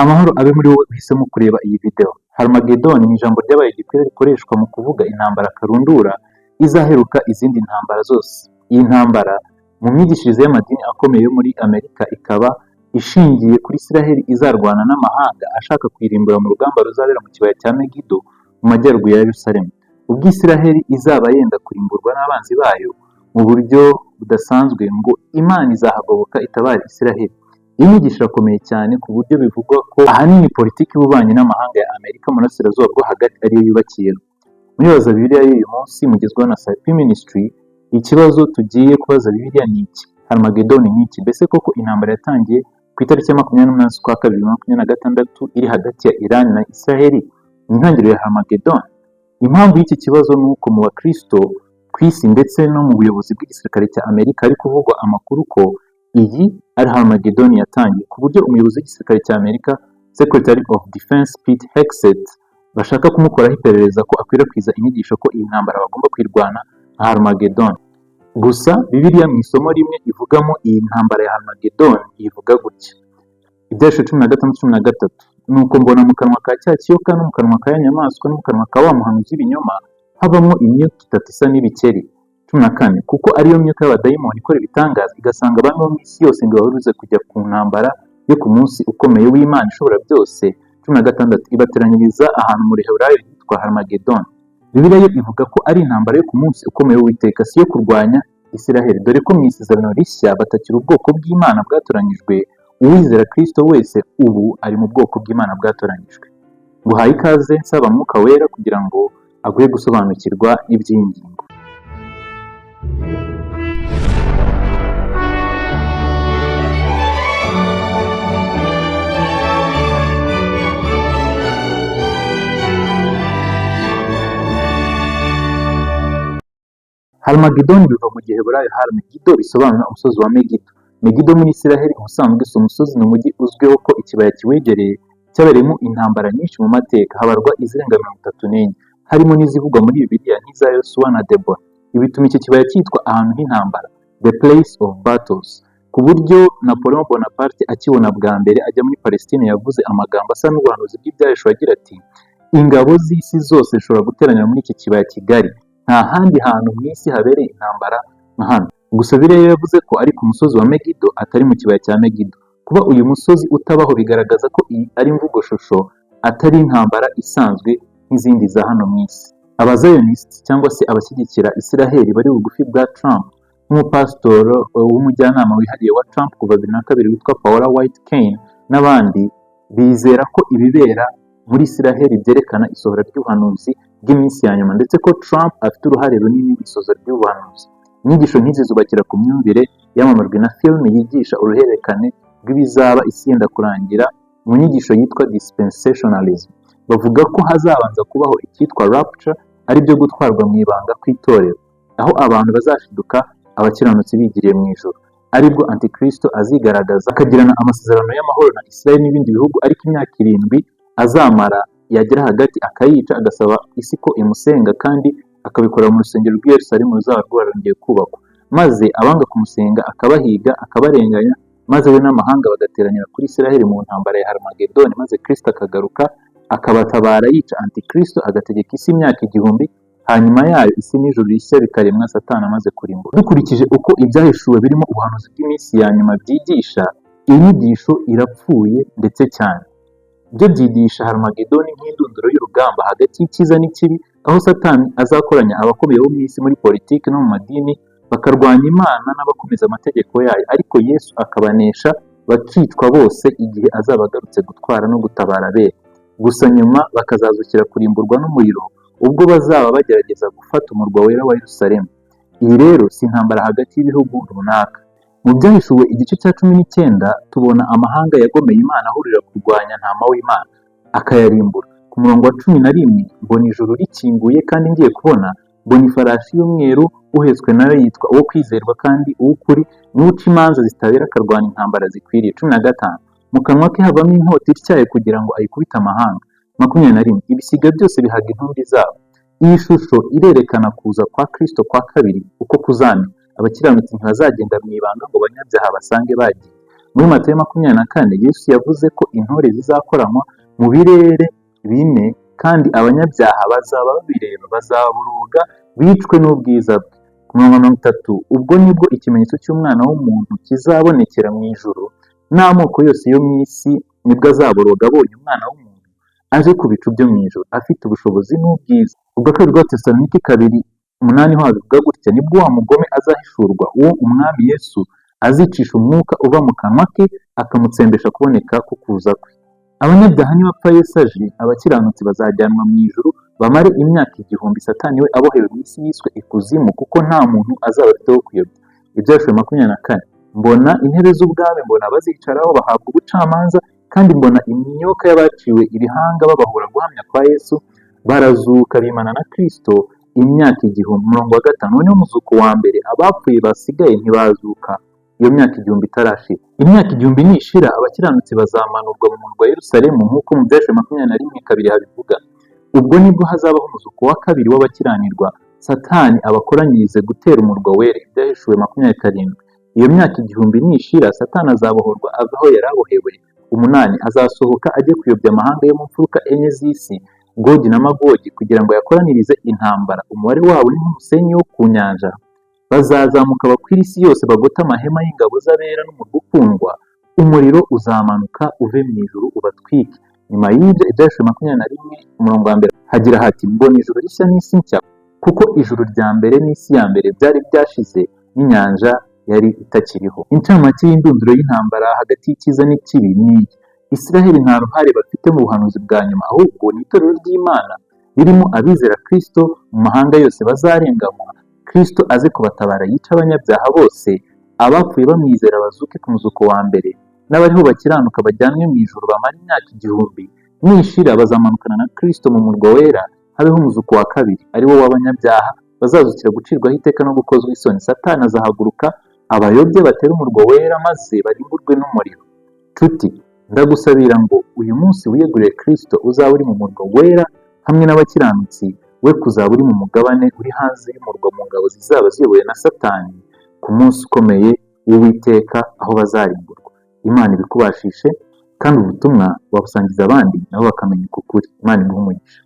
Amahoro abe muri wowe uhisemo kureba iyi video. Harmageddon ni ijambo ryabaye gikwira rikoreshwa mu kuvuga intambara karundura izaheruka izindi ntambara zose. Iyi ntambara mu myigishirize y'amadini akomeye yo muri Amerika ikaba ishingiye kuri Isiraheli izarwana n'amahanga ashaka kuyirimbura mu rugamba ruzabera mu kibaya cya Megido mu majyaruguru ya Yerusalemu. Ubwo Isiraheli izaba yenda kurimburwa n'abanzi bayo mu buryo budasanzwe ngo Imana izahagoboka itabara Isiraheli. Iyi nyigisho irakomeye cyane ku buryo bivugwa ko ahanini politiki y'ububanyi n'amahanga ya Amerika mu burasirazuba bwo hagati ariyo yubakiyeho. Muribaza Bibiliya y'uyu munsi mugezweho na Safi Ministry, ikibazo tugiye kubaza Bibiliya ni iki? Harmageddon ni iki? Mbese koko intambara yatangiye ku itariki ya 28 z'ukwa kabiri 2026 iri hagati ya Iran na Israel ni intangiriro ya Harmageddon? Impamvu y'iki kibazo ni uko mu bakristo ku isi ndetse no mu buyobozi bw'igisirikare cya Amerika ari kuvugwa amakuru ko iyi ari Harmageddon yatangiye, ku buryo umuyobozi w'igisirikare cya Amerika Secretary of Defense Pete Hegseth bashaka kumukoraho iperereza ko akwirakwiza inyigisho ko iyi ntambara bagomba kwirwana nka Harmageddon. Gusa Bibiliya mu isomo rimwe ivugamo iyi ntambara ya Harmageddon ivuga gutya: Ibyahishwe 16:13, nuko mbona mu kanwa ka cya kiyoka no mu kanwa ka ya nyamaswa no mu kanwa ka wa muhanuzi w'ibinyoma havamo imyuka itatu isa n'ibikeri. 14, kuko ariyo myuka y'abadayimoni ikora ibitangaza igasanga abami bo mu isi yose ngo bahuruze kujya ku ntambara yo ku munsi ukomeye w'Imana ishobora byose. 16, ibateranyiriza ahantu mu Reheburayo hitwa Harmageddon. Bibiliya yo ivuga ko ari intambara yo ku munsi ukomeye w'Uwiteka, si yo kurwanya Isiraheli, dore ko mu isezerano rishya batakiri ubwoko bw'Imana bwatoranyijwe. Uwizera Kristo wese ubu ari mu bwoko bw'Imana bwatoranyijwe. Nguhaye ikaze nsaba Mwuka Wera kugira ngo aguhe gusobanukirwa iby'iyi ngingo. Harmageddon biva mu Giheburayo har Megiddo bisobanura umusozi wa Megido. Megido muri Isiraheli ubusanzwe si umusozi, ni umujyi uzwiho ko ikibaya kiwegereye cyabereyemo intambara nyinshi mu mateka, habarwa izirenga 34, harimo n'izivugwa muri Bibiliya nk'iza Yosuwa na Debora. Ibi bituma iki kibaya cyitwa ahantu h'intambara, the place of battles, ku buryo Napoleon Bonaparte akibona bwa mbere ajya muri Palestine yavuze amagambo asa n'ubuhanuzi bw'ibyahishwe agira ati: ingabo z'isi zose zishobora guteranira muri iki kibaya kigari, nta handi hantu mu isi habereye intambara nka hano. Gusa Bibiliya yavuze ko ari ku musozi wa Megido atari mu kibaya cya Megido. Kuba uyu musozi utabaho bigaragaza ko iyi ari imvugoshusho atari intambara isanzwe nk'izindi za hano mu isi. Abazayonists cyangwa se abashyigikira Isiraheli bari bugufi bwa Trump, nk'umupasitoro w'umujyanama wihariye wa Trump kuva 2002 witwa Paula White Cain n'abandi, bizera ko ibibera muri Isiraheli byerekana isohora ry'ubuhanuzi bw'iminsi ya nyuma, ndetse ko Trump afite uruhare runini mu isohora ry'ubuhanuzi. Inyigisho nk'izi zubakira ku myumvire yamamajwe na filime yigisha uruhererekane rw'ibizaba isi yenda kurangira mu nyigisho yitwa dispensationalism. Bavuga ko hazabanza kubaho icyitwa rapture, ari byo gutwarwa mu ibanga kw'itorero, aho abantu bazashiduka abakiranutsi bigiriye mu ijuru, aribwo Antikristo azigaragaza akagirana amasezerano y'amahoro na Israel n'ibindi bihugu, ariko imyaka 7 azamara yagera hagati akayica, agasaba isi ko imusenga, kandi akabikora mu rusengero rw'i Yerusalemu ruzaba rwarongeye kubakwa, maze abanga kumusenga akabahiga akabarenganya, maze we n'amahanga bagateranira kuri Isiraheli mu ntambara ya Harmageddon, maze Kristo akagaruka akabatabara yica Antikristo, agategeka isi imyaka 1000, hanyuma yayo isi n'ijuru rishya bikaremwa, Satani amaze kurimbura. Dukurikije uko ibyahishuwe birimo ubuhanuzi bw'iminsi ya nyuma byigisha, iyi nyigisho irapfuye ndetse cyane. Byo byigisha Harmageddon nk'indunduro y'urugamba hagati y'icyiza n'ikibi, aho Satani azakoranya abakomeye bo mu isi muri politiki no mu madini bakarwanya Imana n'abakomeza amategeko yayo, ariko Yesu akabanesha bakicwa bose igihe azaba agarutse gutwara no gutabara abera. Gusa nyuma bakazazukira kurimburwa n'umuriro ubwo bazaba bagerageza gufata umurwa wera wa Yerusalemu. Iyi rero si intambara hagati y'ibihugu runaka. Mu byahishuwe igice cya 19 tubona amahanga yagomeye Imana ahurira kurwanya ntama w'Imana akayarimbura. Ku murongo wa 11 mbona ijuru rikinguye, kandi ngiye kubona mbona ifarashi y'umweru, uhetswe nayo yitwa uwo kwizerwa kandi uw'ukuri, n'uca imanza zitabera akarwana intambara zikwiriye. 15, mu kanwa ke havamo inkota ityaye kugira ngo ayikubite amahanga. 21, ibisiga byose bihaga intumbi zabo. Iyi shusho irerekana kuza kwa Kristo kwa kabiri uko kuzamye. Abakiranutsi ntibazagenda mu ibanga ngo abanyabyaha basange bagiye. Muri Matayo 24 Yesu yavuze ko intore zizakoranwa mu birere bine kandi abanyabyaha bazaba babireba, bazaboroga bicwe n'ubwiza bwe. Ku murongo wa 30 ubwo nibwo ikimenyetso cy'Umwana w'umuntu kizabonekera mu ijuru, n'amoko yose yo mu isi nibwo azaboroga abonye Umwana w'umuntu aje ku bicu byo mu ijuru afite ubushobozi n'ubwiza. Ubwa kabiri bwa Tesalonike 2:8 ho habivuga gutya: nibwo wa mugome azahishurwa, uwo Umwami Yesu azicisha umwuka uva mu kanwa ke akamutsembesha kuboneka ko kuza kwe. Abanyabyaha nibapfa Yesu aje, abakiranutsi bazajyanwa mu ijuru bamare imyaka 1000 Satani we abohewe mu isi yiswe ikuzimu, kuko nta muntu azaba afiteho kuyobya. Ibyahishuriwe 24. Mbona intebe z'ubwami, mbona abazicaraho bahabwa ubucamanza, kandi mbona imyuka y'abaciwe ibihanga babahura guhamya kwa Yesu, barazuka bimana na Kristo imyaka 1000. Umurongo wa 5. Noneho umuzuko wa mbere, abapfuye basigaye ntibazuka iyo myaka 1000 itarashira. Imyaka 1000 nishira, abakiranutsi bazamanurwa mu murwa Yerusalemu, nk'uko mu Byahishuriwe 21:2 habivuga. Ubwo nibwo hazabaho umuzuko wa kabiri w'abakiranirwa, Satani abakoranyirize gutera umurwa wera. Ibyahishuriwe 27. Iyo myaka 1000 nishira, Satani azabohorwa ava aho yari abohewe. 8. Azasohoka ajye kuyobya amahanga yo mu mfuruka enye z'isi, Gogi na Magogi, kugira ngo yakoranirize intambara. Umubare wabo ni nk'umusenyi wo ku nyanja. Bazazamuka bakwira isi yose, bagote amahema y'ingabo z'abera n'umurwa ukundwa. Umuriro uzamanuka uve mu ijuru ubatwike. Nyuma y'ibyo, Ibyahishuriwe 21 umurongo wa 1 hagira hati: mbona ijuru rishya n'isi nshya, kuko ijuru rya mbere n'isi ya mbere byari byashize, n'inyanja yari itakiriho. Incamake y'indunduro y'intambara hagati y'icyiza n'ikibi ni iyi: Isiraheli nta ruhare bafite mu buhanuzi bwa nyuma, ahubwo ni itorero ry'Imana ririmo abizera Kristo. Mu mahanga yose bazarenganywa, Kristo aze kubatabara yica abanyabyaha bose, abapfuye bamwizera bazuke ku muzuko wa mbere, n'abariho bakiranuka bajyanwe mu ijuru bamara imyaka 1000. Nishira bazamanukana na Kristo mu murwa wera, habeho umuzuko wa kabiri, ari wo w'abanyabyaha bazazukira gucirwaho iteka no gukozwa isoni. Satani azahaguruka abayobye batere umurwa wera, maze barimburwe n'umuriro. Nshuti, ndagusabira ngo uyu munsi wiyegurire Kristo, uzaba uri mu murwa wera hamwe n'abakiranutsi, we kuzaba uri mu mugabane uri hanze y'umurwa mu ngabo zizaba ziyobowe na Satani, ku munsi ukomeye w'Uwiteka aho bazarimburwa. Imana ibikubashishe, kandi ubutumwa wabusangiza abandi nabo bakamenya uko kuri. Imana iguhe umugisha.